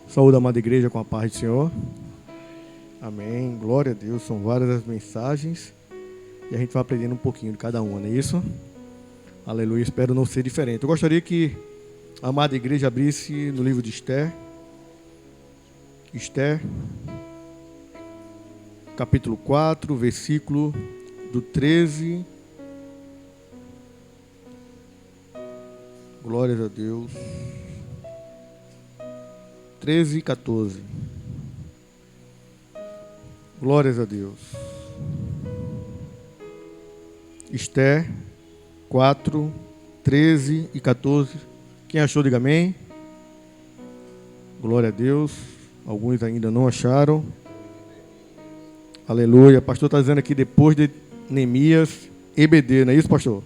Saúde, amada igreja, com a paz do Senhor. Amém. Glória a Deus. São várias as mensagens e a gente vai aprendendo um pouquinho de cada uma, não é isso? Aleluia. Espero não ser diferente. Eu gostaria que a amada igreja abrisse no livro de Esther. Esther, capítulo 4, versículo do 13. Glórias a Deus. 13 e 14. Glórias a Deus. Esther 4, 13 e 14. Quem achou, diga amém. Glória a Deus. Alguns ainda não acharam. Aleluia. O pastor está dizendo aqui, depois de Neemias, EBD, não é isso, pastor?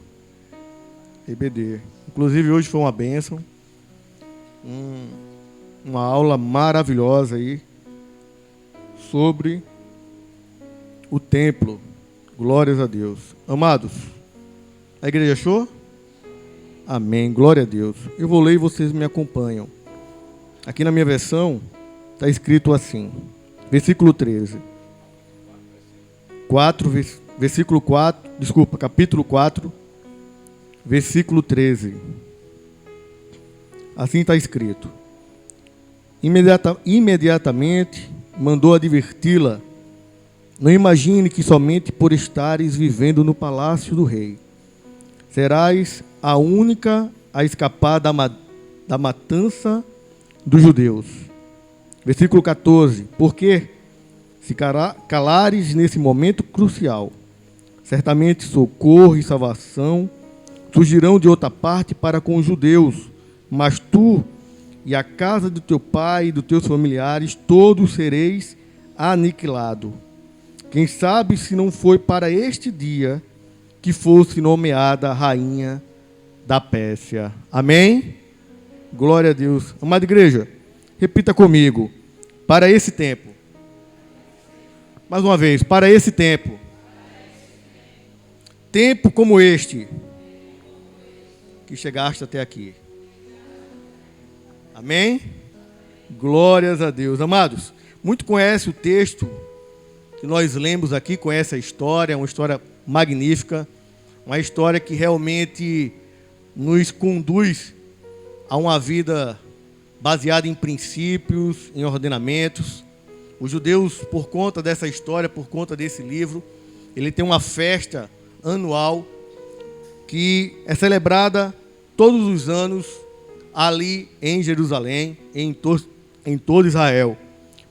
EBD. Inclusive hoje foi uma bênção. Uma aula maravilhosa aí sobre o templo. Glórias a Deus. Amados, a igreja achou? Amém. Glória a Deus. Eu vou ler e vocês me acompanham. Aqui na minha versão está escrito assim, versículo 13. Capítulo 4, versículo 13. Assim está escrito. Imediatamente mandou adverti-la: não imagine que somente por estares vivendo no palácio do rei serás a única a escapar da matança dos judeus. Versículo 14. Porque se calares nesse momento crucial, certamente socorro e salvação surgirão de outra parte para com os judeus, mas tu e a casa do teu pai e dos teus familiares, todos sereis aniquilados. Quem sabe se não foi para este dia que fosse nomeada a rainha da Pérsia. Amém? Glória a Deus. Amada igreja, repita comigo. Para esse tempo. Mais uma vez, para esse tempo. Tempo como este que chegaste até aqui. Amém? Glórias a Deus. Amados, muito conhece o texto que nós lemos aqui, conhece a história, uma história magnífica, uma história que realmente nos conduz a uma vida baseada em princípios, em ordenamentos. Os judeus, por conta dessa história, por conta desse livro, ele tem uma festa anual que é celebrada todos os anos ali em Jerusalém, em todo Israel.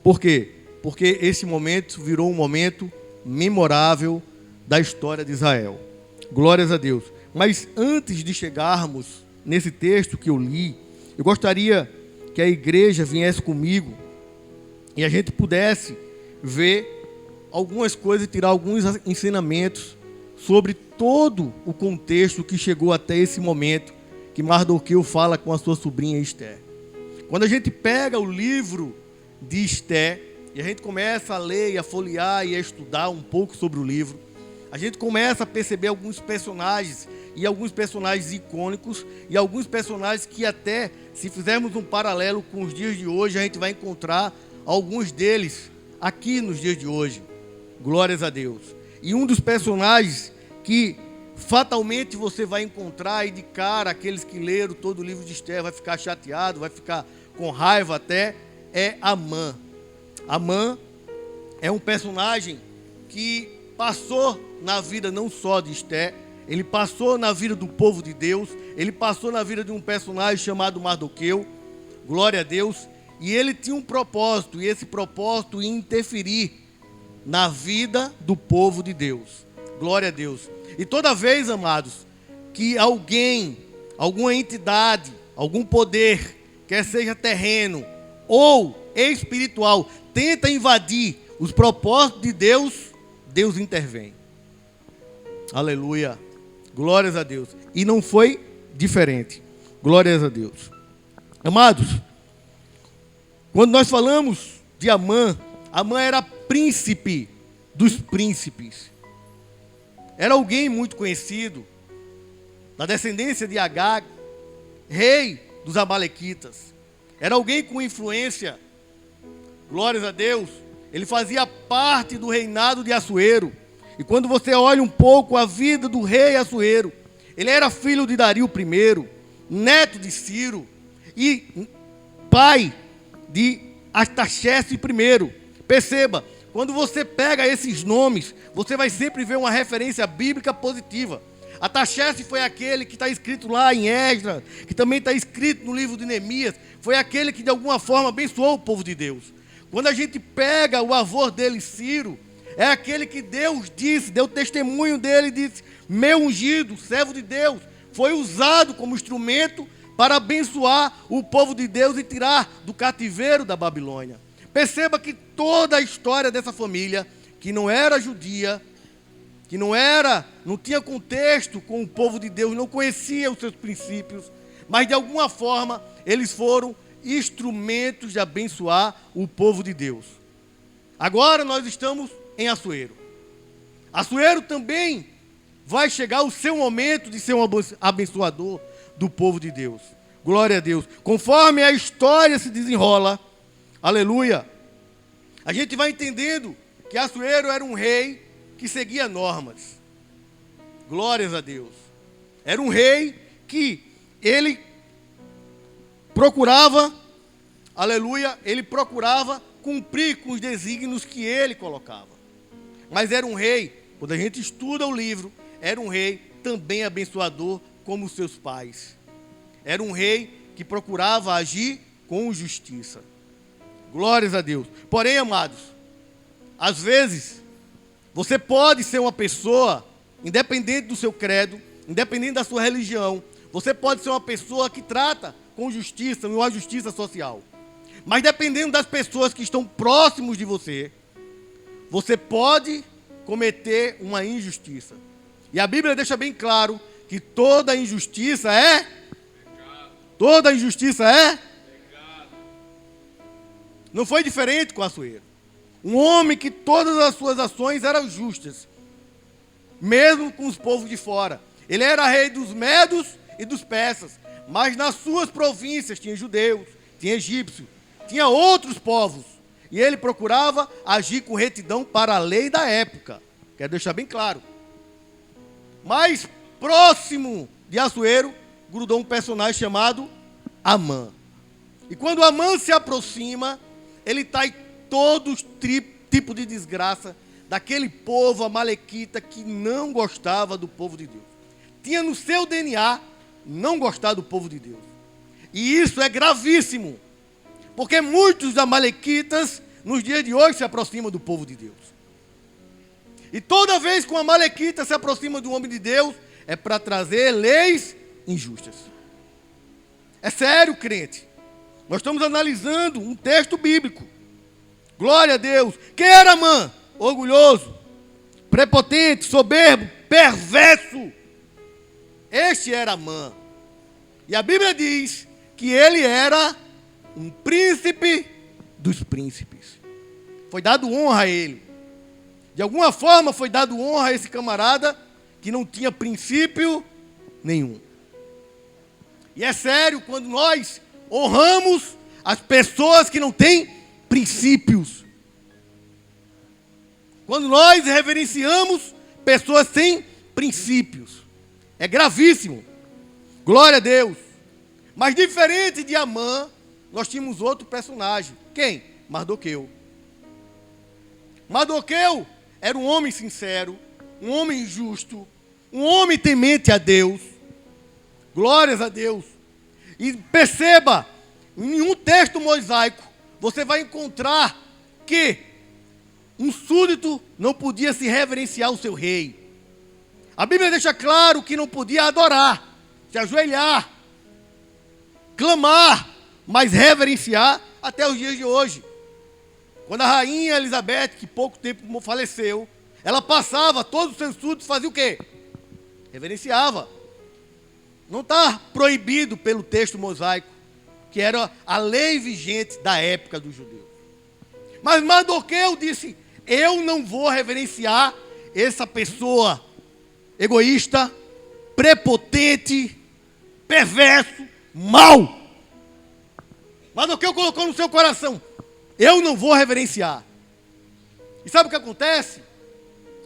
Por quê? Porque esse momento virou um momento memorável da história de Israel. Glórias a Deus. Mas antes de chegarmos nesse texto que eu li, eu gostaria que a igreja viesse comigo e a gente pudesse ver algumas coisas e tirar alguns ensinamentos sobre todo o contexto que chegou até esse momento que Mardoqueu fala com a sua sobrinha Esther. Quando a gente pega o livro de Esther e a gente começa a ler e a folhear e a estudar um pouco sobre o livro, a gente começa a perceber alguns personagens icônicos e alguns personagens que até, se fizermos um paralelo com os dias de hoje, a gente vai encontrar alguns deles aqui nos dias de hoje. Glórias a Deus. E um dos personagens que fatalmente você vai encontrar, e de cara, aqueles que leram todo o livro de Esther vai ficar chateado, vai ficar com raiva até, é Amã. Amã é um personagem que passou na vida não só de Esther, ele passou na vida do povo de Deus, ele passou na vida de um personagem chamado Mardoqueu, glória a Deus, e ele tinha um propósito, e esse propósito ia interferir na vida do povo de Deus, glória a Deus. E toda vez, amados, que alguém, alguma entidade, algum poder, quer seja terreno ou espiritual, tenta invadir os propósitos de Deus, Deus intervém. Aleluia. Glórias a Deus. E não foi diferente. Glórias a Deus. Amados, quando nós falamos de Amã, Amã era príncipe dos príncipes. Era alguém muito conhecido, da descendência de Agag, rei dos amalequitas. Era alguém com influência Glórias a Deus. Ele fazia parte do reinado de Assuero. E quando você olha um pouco a vida do rei Assuero, ele era filho de Dario I, neto de Ciro e pai de Artaxerxes I. Perceba, quando você pega esses nomes, você vai sempre ver uma referência bíblica positiva. Artaxerxes foi aquele que está escrito lá em Esdras, que também está escrito no livro de Neemias, foi aquele que de alguma forma abençoou o povo de Deus. Quando a gente pega o avô dele, Ciro, é aquele que Deus disse, deu testemunho dele, disse: meu ungido, servo de Deus, foi usado como instrumento para abençoar o povo de Deus e tirar do cativeiro da Babilônia. Perceba que toda a história dessa família, que não era judia, que não tinha contexto com o povo de Deus, não conhecia os seus princípios, mas de alguma forma eles foram instrumentos de abençoar o povo de Deus. Agora nós estamos em Assuero. Assuero também vai chegar o seu momento de ser um abençoador do povo de Deus. Glória a Deus. Conforme a história se desenrola, aleluia, a gente vai entendendo que Assuero era um rei que seguia normas. Glórias a Deus. Era um rei que ele procurava, aleluia, ele procurava cumprir com os desígnios que ele colocava. Mas era um rei, quando a gente estuda o livro, era um rei também abençoador como os seus pais. Era um rei que procurava agir com justiça. Glórias a Deus. Porém, amados, às vezes, você pode ser uma pessoa, independente do seu credo, independente da sua religião, você pode ser uma pessoa que trata com justiça, uma justiça social. Mas dependendo das pessoas que estão próximos de você, você pode cometer uma injustiça. E a Bíblia deixa bem claro que toda injustiça é pecado. Toda injustiça é pecado. Não foi diferente com Assuero. Um homem que todas as suas ações eram justas, mesmo com os povos de fora. Ele era rei dos medos e dos persas, mas nas suas províncias tinha judeus, tinha egípcios, tinha outros povos. E ele procurava agir com retidão para a lei da época. Quero deixar bem claro. Mais próximo de Assuero, grudou um personagem chamado Amã. E quando Amã se aproxima, ele traz todo tipo de desgraça daquele povo amalequita que não gostava do povo de Deus. Tinha no seu DNA não gostar do povo de Deus. E isso é gravíssimo, porque muitos amalequitas nos dias de hoje se aproximam do povo de Deus. E toda vez que um amalequita se aproxima do homem de Deus, é para trazer leis injustas. É sério, crente. Nós estamos analisando um texto bíblico. Glória a Deus. Quem era Amã? Orgulhoso, prepotente, soberbo, perverso. Este era Amã. E a Bíblia diz que ele era um príncipe dos príncipes. Foi dado honra a ele. De alguma forma foi dado honra a esse camarada que não tinha princípio nenhum. E é sério quando nós honramos as pessoas que não têm princípios. Quando nós reverenciamos pessoas sem princípios. É gravíssimo. Glória a Deus. Mas diferente de Amã, nós tínhamos outro personagem. Quem? Mardoqueu. Mardoqueu era um homem sincero, um homem justo, um homem temente a Deus. Glórias a Deus. E perceba, em nenhum texto mosaico, você vai encontrar que um súdito não podia se reverenciar ao seu rei. A Bíblia deixa claro que não podia adorar, se ajoelhar, clamar, mas reverenciar até os dias de hoje. Quando a rainha Elizabeth, que pouco tempo faleceu, ela passava, todos os seus súditos faziam o quê? Reverenciava. Não está proibido pelo texto mosaico, que era a lei vigente da época dos judeus. Mas Mardoqueu disse: eu não vou reverenciar essa pessoa egoísta, prepotente, perverso, mau. Mardoqueu colocou no seu coração: eu não vou reverenciar. E sabe o que acontece?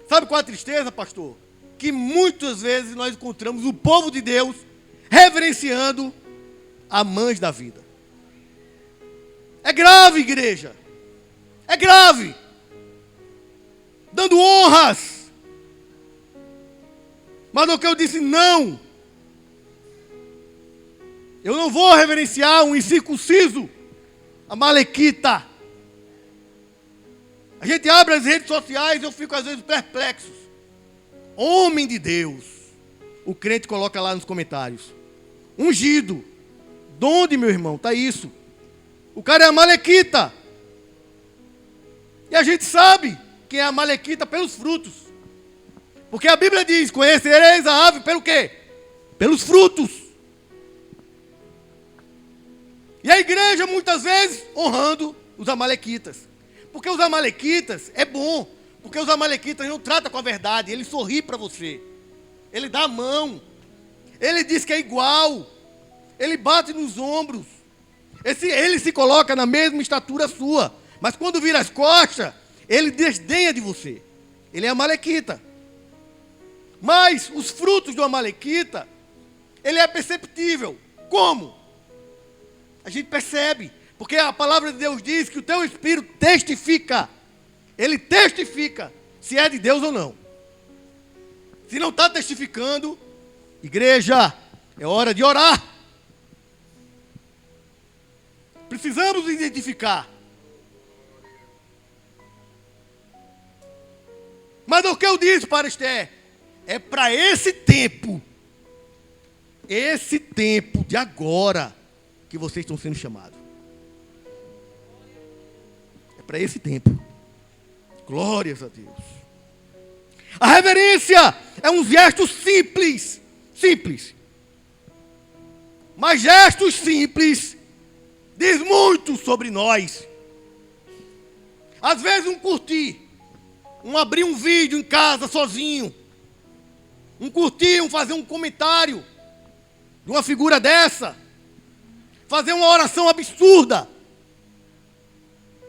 Sabe qual é a tristeza, pastor? Que muitas vezes nós encontramos o povo de Deus reverenciando a mãe da vida. É grave, igreja. É grave. Dando honras. Mas o que eu disse, não. Eu não vou reverenciar um incircunciso, amalequita. A gente abre as redes sociais e eu fico às vezes perplexo. Homem de Deus. O crente coloca lá nos comentários. Ungido. De onde, meu irmão? Está isso. O cara é amalequita. E a gente sabe quem é amalequita pelos frutos. Porque a Bíblia diz, conhecereis a ave pelo quê? Pelos frutos. E a igreja muitas vezes honrando os amalequitas. Porque os amalequitas é bom. Porque os amalequitas não tratam com a verdade. Ele sorri para você. Ele dá a mão. Ele diz que é igual. Ele bate nos ombros. Ele se coloca na mesma estatura sua. Mas quando vira as costas, ele desdenha de você. Ele é amalequita. Mas os frutos do amalequita, ele é perceptível. Como? A gente percebe. Porque a palavra de Deus diz que o teu espírito testifica. Ele testifica se é de Deus ou não. Se não está testificando, igreja, é hora de orar. Precisamos identificar. Mas o que eu disse para Esther, é para esse tempo de agora, que vocês estão sendo chamados. É para esse tempo. Glórias a Deus. A reverência é um gesto simples. Simples. Mas gestos simples diz muito sobre nós. Às vezes um curtir. Um abrir um vídeo em casa sozinho. Um curtir, um fazer um comentário de uma figura dessa. Fazer uma oração absurda.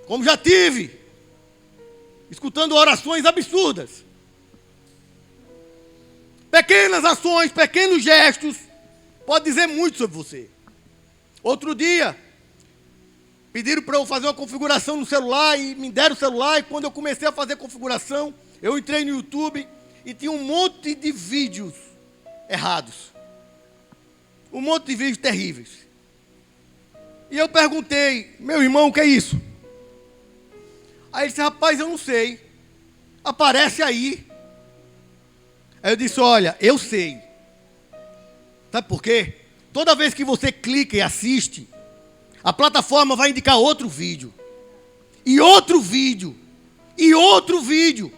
Como já tive. Escutando orações absurdas. Pequenas ações, pequenos gestos, pode dizer muito sobre você. Outro dia, pediram para eu fazer uma configuração no celular e me deram o celular. E quando eu comecei a fazer a configuração, eu entrei no YouTube e tinha um monte de vídeos errados. Um monte de vídeos terríveis. E eu perguntei, meu irmão, o que é isso? Aí ele disse, rapaz, eu não sei. Aparece aí. Aí eu disse, olha, eu sei. Sabe por quê? Toda vez que você clica e assiste, a plataforma vai indicar outro vídeo. E outro vídeo. E outro vídeo.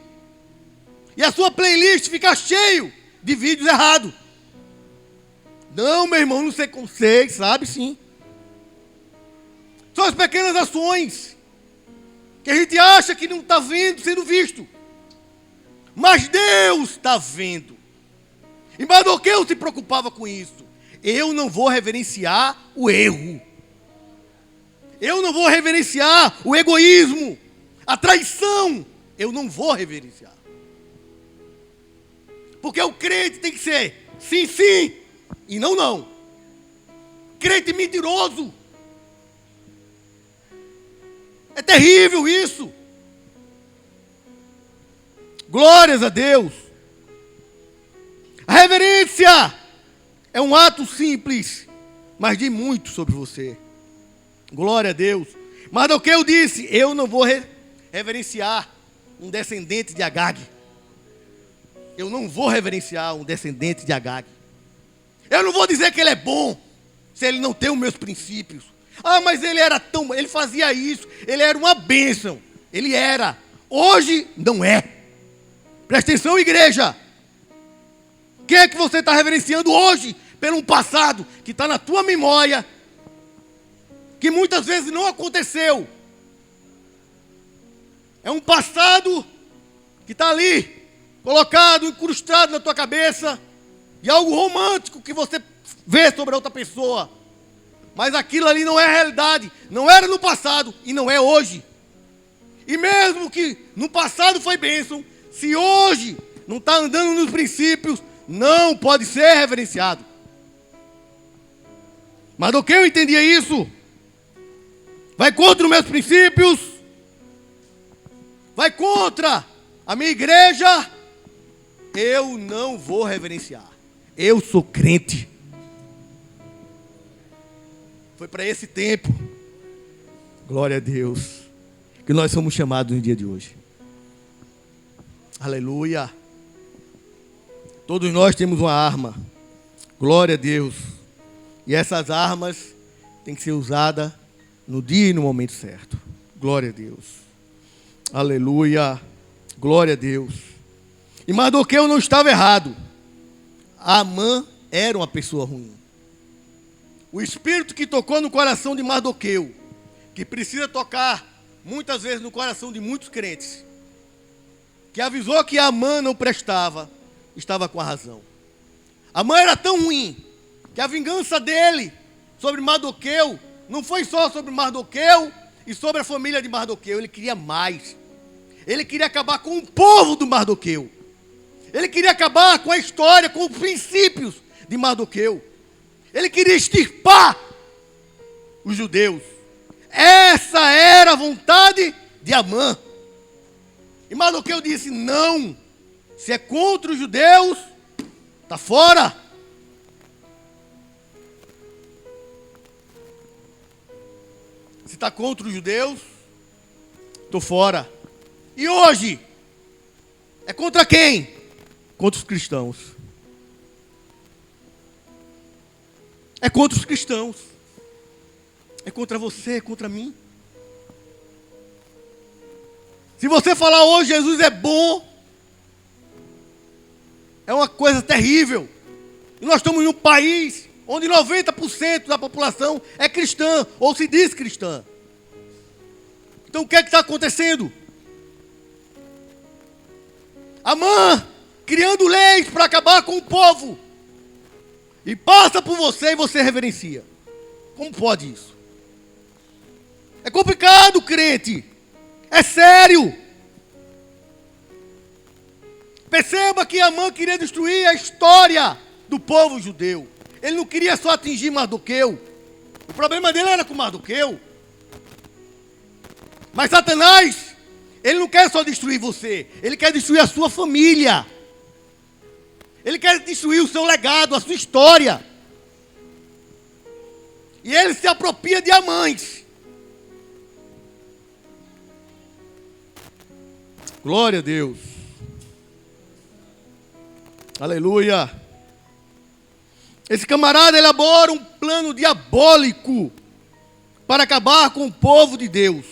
E a sua playlist fica cheio de vídeos errados. Não, meu irmão, não sei como sei, sabe sim. São as pequenas ações que a gente acha que não está vendo, sendo visto. Mas Deus está vendo. E Mardoqueu se preocupava com isso. Eu não vou reverenciar o erro. Eu não vou reverenciar o egoísmo. A traição. Eu não vou reverenciar. Porque o crente tem que ser sim, sim e não, não. Crente mentiroso. É terrível isso. Glórias a Deus. A reverência é um ato simples, mas diz muito sobre você. Glória a Deus. Mardoqueu disse, eu não vou reverenciar um descendente de Agag. Eu não vou reverenciar um descendente de Agag. Eu não vou dizer que ele é bom, se ele não tem os meus princípios. Ah, mas ele era tão... Ele fazia isso, ele era uma bênção. Ele era. Hoje, não é. Presta atenção, igreja. Quem é que você está reverenciando hoje pelo um passado que está na tua memória, que muitas vezes não aconteceu? É um passado que está ali, colocado, incrustado na tua cabeça, de algo romântico que você vê sobre a outra pessoa. Mas aquilo ali não é realidade, não era no passado e não é hoje. E mesmo que no passado foi bênção, se hoje não está andando nos princípios, não pode ser reverenciado. Mardoqueu entendia isso. Vai contra os meus princípios, vai contra a minha igreja, eu não vou reverenciar. Eu sou crente. Foi para esse tempo, glória a Deus, que nós somos chamados no dia de hoje. Aleluia. Todos nós temos uma arma, glória a Deus. E essas armas têm que ser usadas no dia e no momento certo. Glória a Deus. Aleluia. Glória a Deus. E Mardoqueu não estava errado. Amã era uma pessoa ruim. O espírito que tocou no coração de Mardoqueu, que precisa tocar muitas vezes no coração de muitos crentes, que avisou que Amã não prestava, estava com a razão. Amã era tão ruim que a vingança dele sobre Mardoqueu não foi só sobre Mardoqueu e sobre a família de Mardoqueu. Ele queria mais. Ele queria acabar com o povo do Mardoqueu. Ele queria acabar com a história, com os princípios de Mardoqueu. Ele queria extirpar os judeus. Essa era a vontade de Amã. E Mardoqueu disse: não, se é contra os judeus, está fora. Se está contra os judeus, estou fora. E hoje, é contra quem? Contra os cristãos. É contra os cristãos. É contra você, é contra mim. Se você falar hoje Jesus é bom, é uma coisa terrível. E nós estamos em um país onde 90% da população é cristã, ou se diz cristã. Então o que é que está acontecendo? Amã criando leis para acabar com o povo. E passa por você e você reverencia. Como pode isso? É complicado, crente. É sério. Perceba que Amã queria destruir a história do povo judeu. Ele não queria só atingir Mardoqueu. O problema dele era com Mardoqueu. Mas Satanás, ele não quer só destruir você. Ele quer destruir a sua família. Ele quer destruir o seu legado, a sua história. E ele se apropria de Amãs. Glória a Deus. Aleluia. Esse camarada elabora um plano diabólico para acabar com o povo de Deus.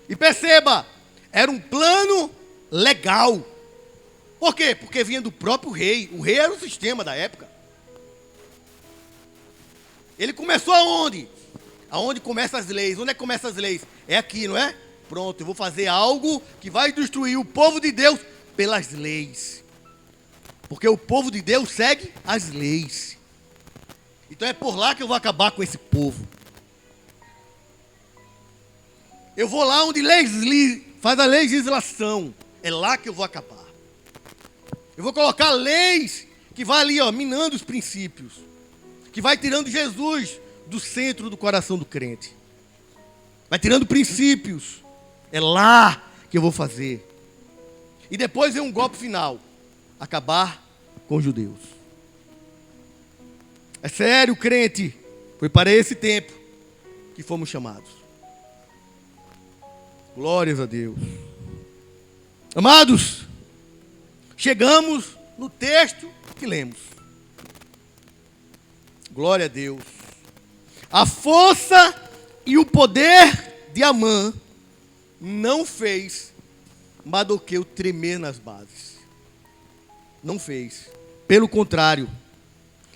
E perceba, era um plano legal. Por quê? Porque vinha do próprio rei. O rei era o sistema da época. Ele começou aonde? Aonde começam as leis. Onde é que começam as leis? É aqui, não é? Pronto, eu vou fazer algo que vai destruir o povo de Deus pelas leis. Porque o povo de Deus segue as leis. Então é por lá que eu vou acabar com esse povo. Eu vou lá onde faz a legislação. É lá que eu vou acabar. Eu vou colocar leis que vai ali, minando os princípios. Que vai tirando Jesus do centro do coração do crente. Vai tirando princípios. É lá que eu vou fazer. E depois vem um golpe final. Acabar com os judeus. É sério, crente. Foi para esse tempo que fomos chamados. Glórias a Deus. Amados, chegamos no texto que lemos. Glória a Deus. A força e o poder de Amã não fez Mardoqueu tremer nas bases. Não fez. Pelo contrário,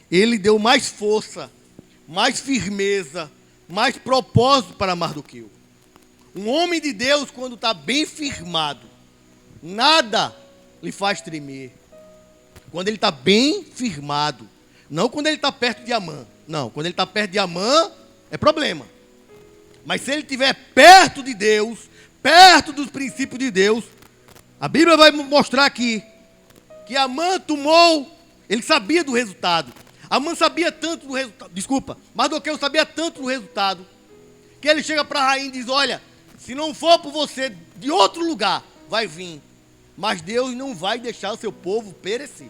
ele deu mais força, mais firmeza, mais propósito para Mardoqueu. Um homem de Deus, quando está bem firmado, nada lhe faz tremer. Quando ele está bem firmado. Não quando ele está perto de Amã. Não, quando ele está perto de Amã, é problema. Mas se ele estiver perto de Deus, perto dos princípios de Deus, a Bíblia vai mostrar aqui que Amã tomou, ele sabia do resultado. Amã sabia tanto do resultado, Mardoqueu sabia tanto do resultado, que ele chega para a rainha e diz: olha, se não for por você, de outro lugar vai vir, mas Deus não vai deixar o seu povo perecer.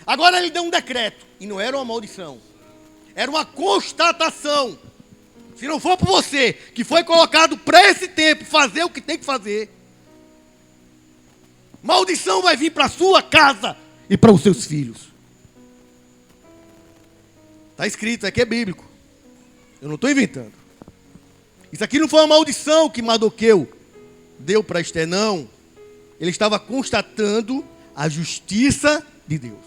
Agora ele deu um decreto, e não era uma maldição, era uma constatação. Se não for por você, que foi colocado para esse tempo fazer o que tem que fazer, maldição vai vir para a sua casa e para os seus filhos. Está escrito, aqui é bíblico. Eu não estou inventando. Isso aqui não foi uma maldição que Mardoqueu deu para Ester, não. Ele estava constatando a justiça de Deus.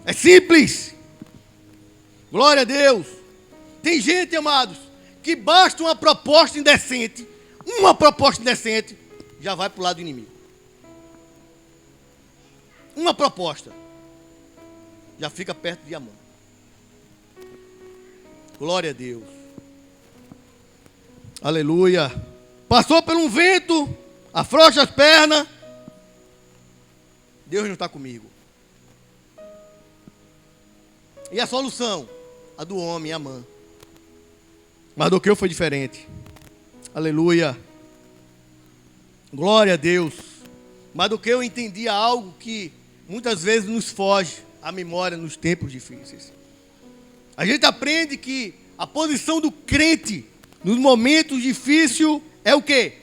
É simples. Glória a Deus. Tem gente, amados, que basta uma proposta indecente, já vai para o lado do inimigo. Uma proposta, já fica perto de Amã. Glória a Deus. Aleluia. Passou por um vento, afrouxa as pernas. Deus não está comigo. E a solução? A do homem, Amã. Mardoqueu foi diferente. Aleluia. Glória a Deus. Mardoqueu entendia algo que muitas vezes nos foge à memória nos tempos difíceis. A gente aprende que a posição do crente nos momentos difíceis é o quê?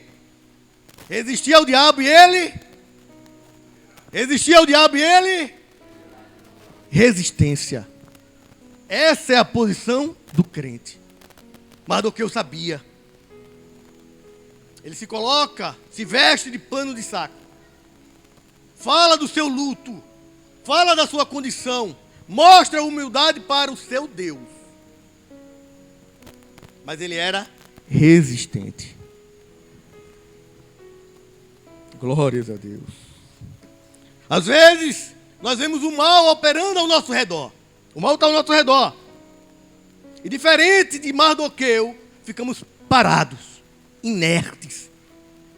Resistir ao diabo e ele? Resistir ao diabo e ele? Resistência. Essa é a posição do crente. Mardoqueu sabia. Ele se coloca, se veste de pano de saco. Fala do seu luto. Fala da sua condição. Mostra humildade para o seu Deus. Mas ele era resistente. Glórias a Deus. Às vezes, nós vemos o mal operando ao nosso redor. O mal está ao nosso redor. E diferente de Mardoqueu, ficamos parados, inertes.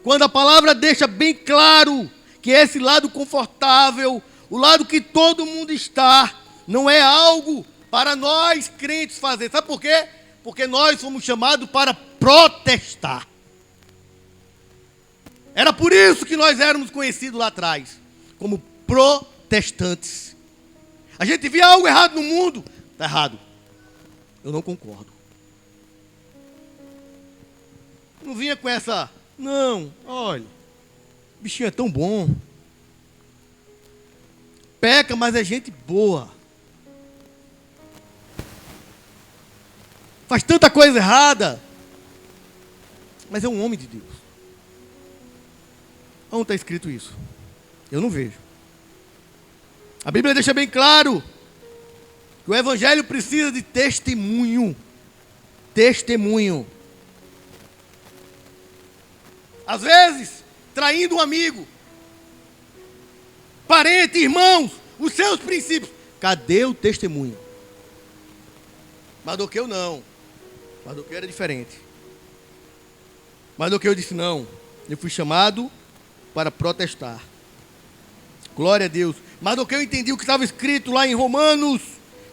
Quando a palavra deixa bem claro que esse lado confortável, o lado que todo mundo está, não é algo para nós crentes fazer. Sabe por quê? Porque nós fomos chamados para protestar. Era por isso que nós éramos conhecidos lá atrás, como protestantes. A gente via algo errado no mundo, está errado. Eu não concordo. Não vinha com essa, não, olha, o bichinho é tão bom. Peca, mas é gente boa. Faz tanta coisa errada, mas é um homem de Deus. Onde está escrito isso? Eu não vejo. A Bíblia deixa bem claro que o Evangelho precisa de testemunho. Testemunho. Às vezes, traindo um amigo, parente, irmãos, os seus princípios. Cadê o testemunho? Mardoqueu não. Mardoqueu era diferente. Mardoqueu disse: não, eu fui chamado para protestar. Glória a Deus. Mardoqueu entendia o que estava escrito lá em Romanos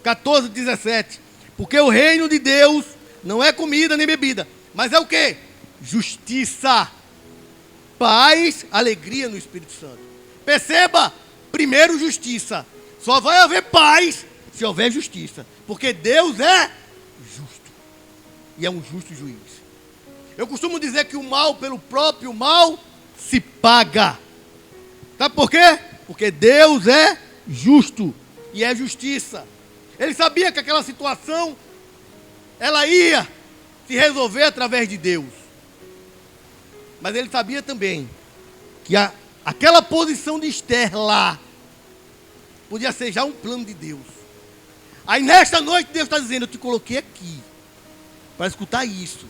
14, 17. Porque o reino de Deus não é comida nem bebida, mas é o quê? Justiça, paz, alegria no Espírito Santo. Perceba, primeiro justiça. Só vai haver paz se houver justiça. Porque Deus é justo. E é um justo juiz. Eu costumo dizer que o mal pelo próprio mal se paga. Sabe por quê? Porque Deus é justo e é justiça. Ele sabia que aquela situação, ela ia se resolver através de Deus. Mas ele sabia também que aquela posição de Ester lá podia ser já um plano de Deus. Aí nesta noite Deus está dizendo: eu te coloquei aqui para escutar isso.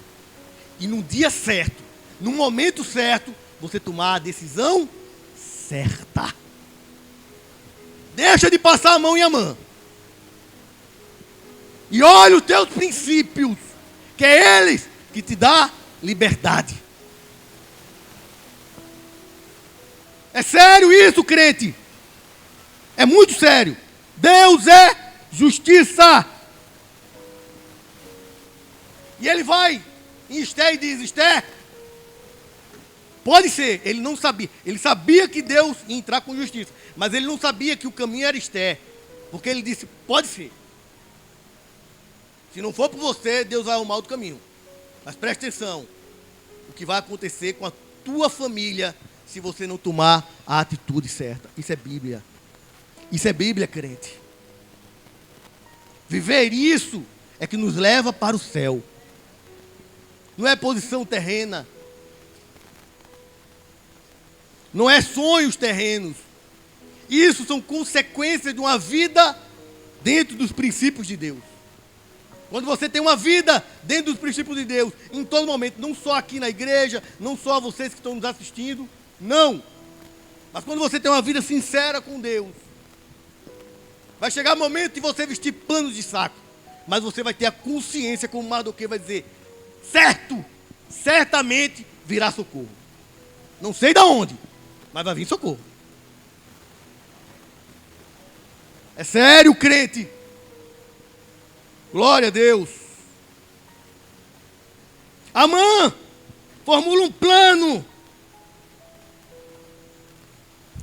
E no dia certo, no momento certo, você tomar a decisão certa. Deixa de passar a mão em Amã. E olha os teus princípios, que é eles que te dá liberdade. É sério isso, crente. É muito sério. Deus é justiça. E ele vai em Esther e diz: Esther, pode ser. Ele não sabia. Ele sabia que Deus ia entrar com justiça. Mas ele não sabia que o caminho era Esther. Porque ele disse: pode ser. Se não for por você, Deus vai arrumar outro caminho. Mas preste atenção. O que vai acontecer com a tua família se você não tomar a atitude certa. Isso é Bíblia. Isso é Bíblia, crente. Viver isso é que nos leva para o céu. Não é posição terrena. Não é sonhos terrenos. Isso são consequências de uma vida dentro dos princípios de Deus. Quando você tem uma vida dentro dos princípios de Deus, em todo momento, não só aqui na igreja, não só vocês que estão nos assistindo, não. Mas quando você tem uma vida sincera com Deus, vai chegar o momento de você vestir panos de saco, mas você vai ter a consciência, como Mardoqueu vai dizer: certo, certamente virá socorro. Não sei de onde, mas vai vir socorro. É sério, crente. Glória a Deus. Amã formula um plano.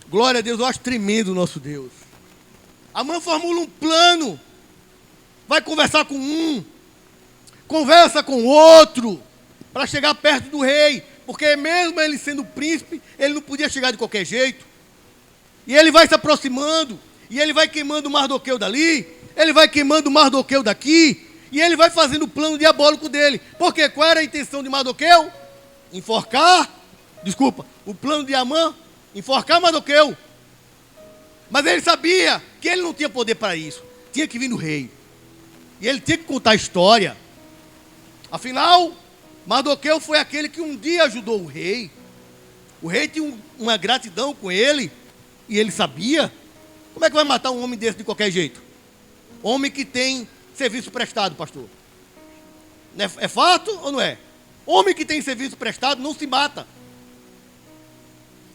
Glória a Deus, eu acho tremendo o nosso Deus. Amã formula um plano. Vai conversar com um, conversa com o outro, para chegar perto do rei. Porque mesmo ele sendo príncipe, ele não podia chegar de qualquer jeito. E ele vai se aproximando, e ele vai queimando o Mardoqueu dali, ele vai queimando o Mardoqueu daqui, e ele vai fazendo o plano diabólico dele. Porque qual era a intenção de Mardoqueu? Enforcar, o plano de Amã, enforcar Mardoqueu. Mas ele sabia que ele não tinha poder para isso. Tinha que vir no rei. E ele tinha que contar a história. Afinal, Mardoqueu foi aquele que um dia ajudou o rei. O rei tinha uma gratidão com ele, e ele sabia. Como é que vai matar um homem desse de qualquer jeito? Homem que tem serviço prestado, pastor. É fato ou não é? Homem que tem serviço prestado não se mata.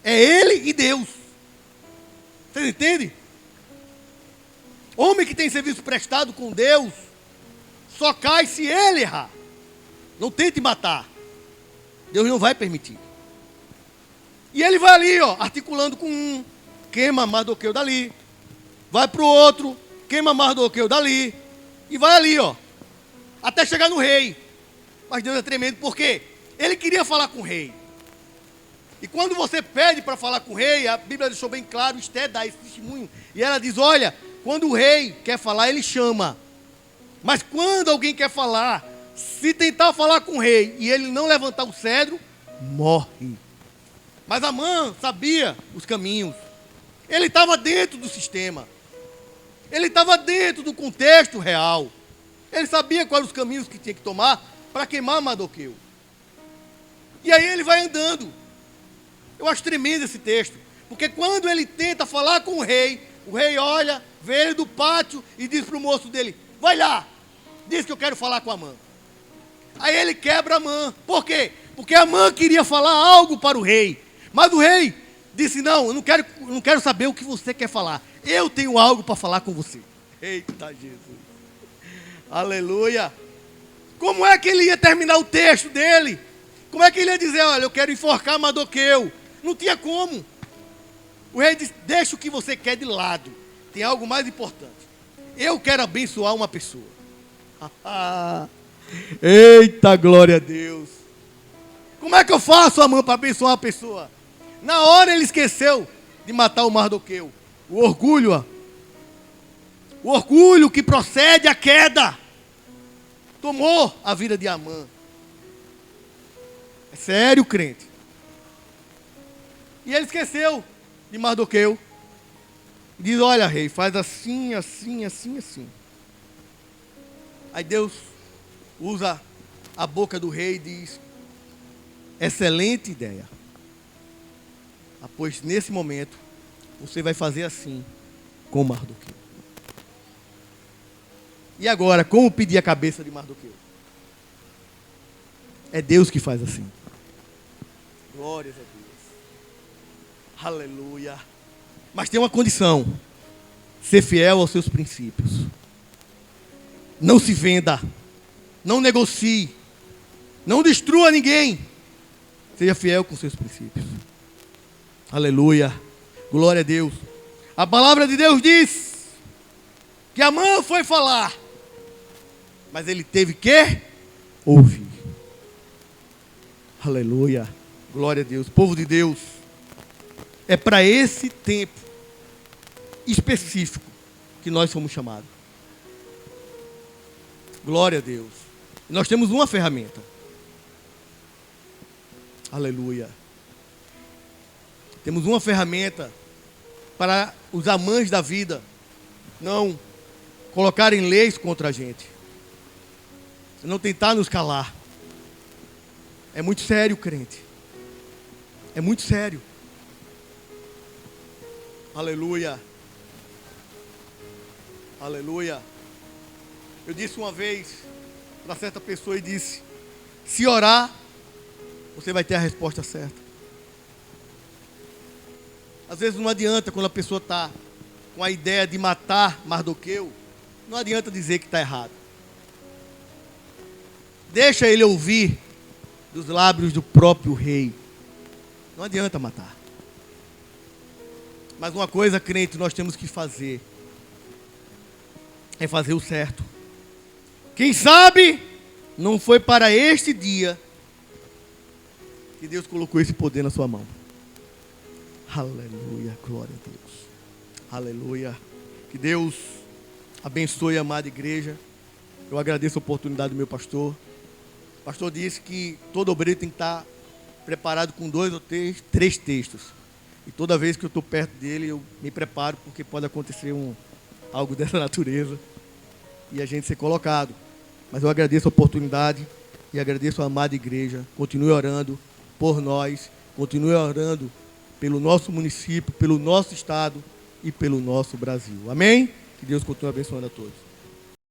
É ele e Deus. Vocês entendem? Homem que tem serviço prestado com Deus só cai se ele errar. Não tente matar. Deus não vai permitir. E ele vai ali, articulando com um, queima Mardoqueu dali. Vai para o outro, queima Mardoqueu dali. E vai ali, até chegar no rei. Mas Deus é tremendo, porque ele queria falar com o rei. E quando você pede para falar com o rei, a Bíblia deixou bem claro, Esther dá esse testemunho. E ela diz: olha, quando o rei quer falar, ele chama. Mas quando alguém quer falar, se tentar falar com o rei e ele não levantar o cedro, morre. Mas Amã sabia os caminhos. Ele estava dentro do sistema. Ele estava dentro do contexto real. Ele sabia quais os caminhos que tinha que tomar para queimar Mardoqueu. E aí ele vai andando. Eu acho tremendo esse texto. Porque quando ele tenta falar com o rei olha, vê ele do pátio e diz para o moço dele: vai lá, diz que eu quero falar com Amã. Aí ele quebra Amã. Por quê? Porque Amã queria falar algo para o rei. Mas o rei disse: não, eu não quero saber o que você quer falar. Eu tenho algo para falar com você. Eita Jesus. Aleluia. Como é que ele ia terminar o texto dele? Como é que ele ia dizer: olha, eu quero enforcar Mardoqueu? Não tinha como. O rei disse: deixa o que você quer de lado. Tem algo mais importante. Eu quero abençoar uma pessoa. Eita, glória a Deus. Como é que eu faço, Amã, para abençoar uma pessoa? Na hora ele esqueceu de matar o Mardoqueu. O orgulho, o orgulho que procede à queda, tomou a vida de Amã. É sério, crente. E ele esqueceu de Mardoqueu. Diz: olha, rei, faz assim, assim, assim, assim. Aí Deus usa a boca do rei e diz: excelente ideia. Pois nesse momento você vai fazer assim com Mardoqueu. E agora, como pedir a cabeça de Mardoqueu? É Deus que faz assim. Glórias a Deus. Aleluia. Mas tem uma condição: ser fiel aos seus princípios. Não se venda, não negocie, não destrua ninguém. Seja fiel com seus princípios. Aleluia. Glória a Deus. A palavra de Deus diz que Amã foi falar, mas ele teve que ouvir. Aleluia. Glória a Deus. Povo de Deus, é para esse tempo específico que nós fomos chamados. Glória a Deus. Nós temos uma ferramenta. Aleluia. Temos uma ferramenta para os Amãs da vida não colocarem leis contra a gente, não tentar nos calar. É muito sério, crente. É muito sério. Aleluia. Aleluia. Eu disse uma vez para certa pessoa e disse: se orar, você vai ter a resposta certa. Às vezes não adianta, quando a pessoa está com a ideia de matar Mardoqueu, não adianta dizer que está errado. Deixa ele ouvir dos lábios do próprio rei. Não adianta matar. Mas uma coisa, crente, nós temos que fazer é fazer o certo. Quem sabe não foi para este dia que Deus colocou esse poder na sua mão. Aleluia, glória a Deus. Aleluia. Que Deus abençoe a amada igreja. Eu agradeço a oportunidade do meu pastor. O pastor disse que todo obreiro tem que estar preparado com 2 ou 3 textos. E toda vez que eu estou perto dele, eu me preparo, porque pode acontecer algo dessa natureza e a gente ser colocado. Mas eu agradeço a oportunidade e agradeço a amada igreja. Continue orando por nós, continue orando pelo nosso município, pelo nosso estado e pelo nosso Brasil. Amém? Que Deus continue abençoando a todos.